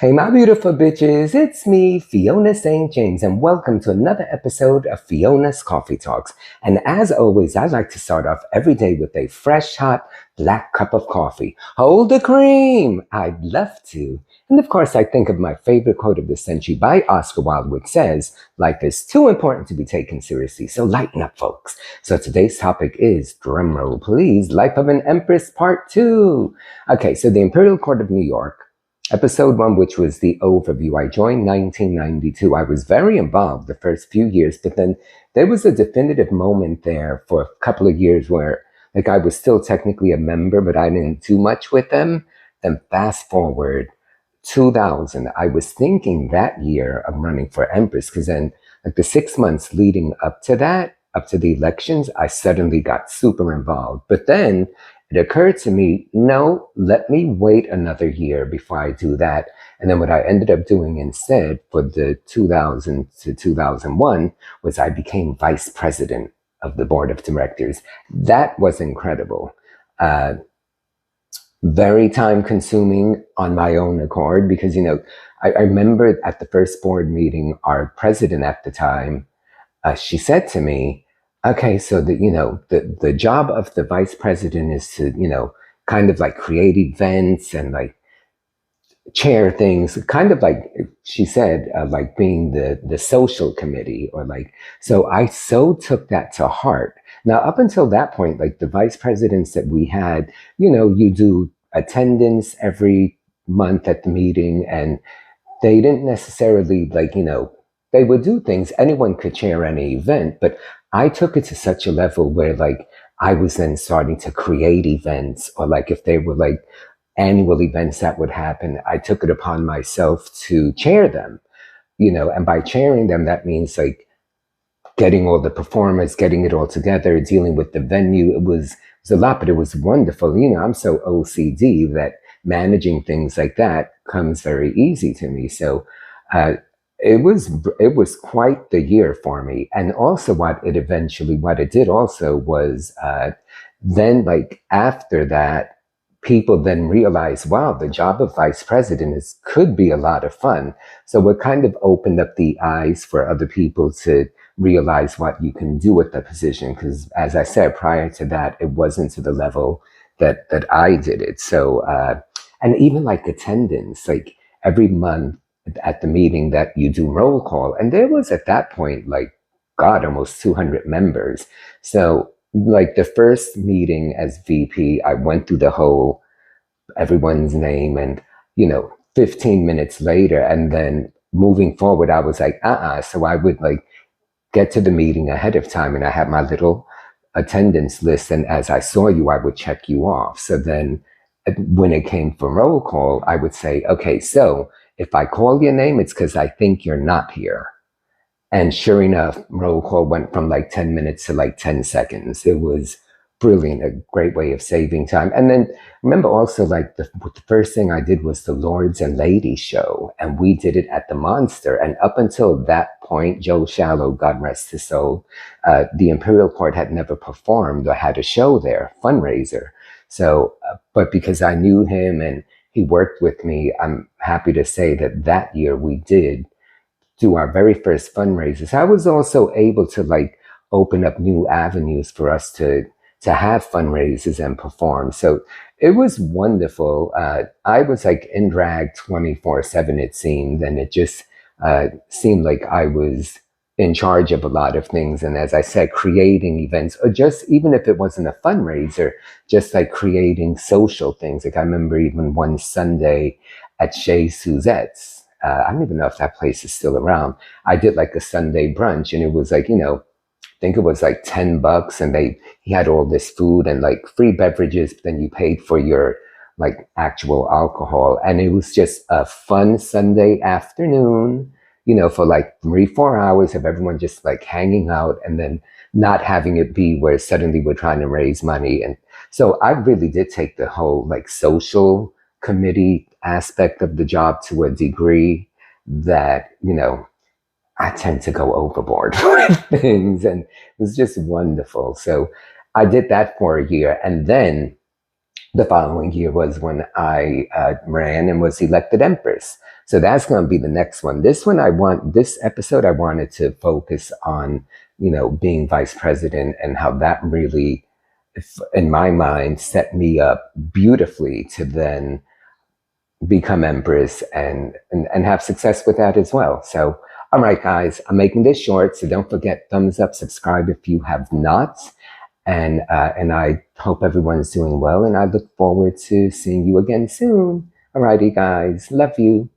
Hey, my beautiful bitches, it's me, Fiona St. James, and welcome to another episode of Fiona's Coffee Talks. And as always, I like to start off every day with a fresh, hot, black cup of coffee. Hold the cream! I'd love to. And of course, I think of my favorite quote of the century by Oscar Wilde, which says, life is too important to be taken seriously, so lighten up, folks. So today's topic is, drumroll please, Life of an Empress Part 2. Okay, so the Imperial Court of New York, Episode 1, which was the overview. I joined 1992. I was very involved the first few years, but then there was a definitive moment there for a couple of years where, like, I was still technically a member, but I didn't do much with them. Then fast forward 2000, I was thinking that year of running for Empress, because then, like, the 6 months leading up to that, up to the elections, I suddenly got super involved. But then it occurred to me, no, let me wait another year before I do that. And then what I ended up doing instead for the 2000 to 2001 was I became vice president of the board of directors. That was incredible. Very time consuming on my own accord because, I remember at the first board meeting, our president at the time, she said to me, okay, so the job of the vice president is to, kind of like create events and like chair things, kind of like she said, like being the social committee or like, so I so took that to heart. Now, up until that point, like the vice presidents that we had, you do attendance every month at the meeting and they didn't necessarily like, they would do things. Anyone could chair any event, but I took it to such a level where like I was then starting to create events or like if they were like annual events that would happen, I took it upon myself to chair them, and by chairing them, that means like getting all the performers, getting it all together, dealing with the venue. It was a lot, but it was wonderful. I'm so OCD that managing things like that comes very easy to me. So, it was quite the year for me. And also what it did also was, then like after that, people then realized, wow, the job of vice president could be a lot of fun. So it kind of opened up the eyes for other people to realize what you can do with the position. Because as I said, prior to that, it wasn't to the level that I did it. So, and even like attendance, like every month, at the meeting that you do roll call. And there was at that point, like, God, almost 200 members. So like the first meeting as VP, I went through the whole, everyone's name and, 15 minutes later. And then moving forward, I was like, So I would like get to the meeting ahead of time and I had my little attendance list. And as I saw you, I would check you off. So then when it came for roll call, I would say, okay, so if I call your name, it's because I think you're not here. And sure enough, roll call went from like 10 minutes to like 10 seconds. It was brilliant, a great way of saving time. And then remember also like the first thing I did was the Lords and Ladies show. And we did it at the Monster. And up until that point, Joe Shallow, God rest his soul, the Imperial Court had never performed or had a show there, fundraiser. So, but because I knew him and he worked with me, I'm happy to say that year we did do our very first fundraisers. I was also able to like open up new avenues for us to have fundraisers and perform. So it was wonderful. I was like in drag 24/7, it seemed, and it just seemed like I was in charge of a lot of things. And as I said, creating events, or just even if it wasn't a fundraiser, just like creating social things. Like I remember even one Sunday at Chez Suzette's, I don't even know if that place is still around. I did like a Sunday brunch and it was like, I think it was like $10 and he had all this food and like free beverages, but then you paid for your like actual alcohol. And it was just a fun Sunday afternoon, for like 3-4 hours of everyone just like hanging out and then not having it be where suddenly we're trying to raise money. And so I really did take the whole like social committee aspect of the job to a degree that, I tend to go overboard with things and it was just wonderful. So I did that for a year. And then The following year was when I ran and was elected Empress. So that's going to be the next one. This episode, I wanted to focus on, being vice president and how that really, in my mind, set me up beautifully to then become Empress and have success with that as well. So, all right, guys, I'm making this short. So don't forget, thumbs up, subscribe if you have not. And I hope everyone's doing well. And I look forward to seeing you again soon. All righty, guys. Love you.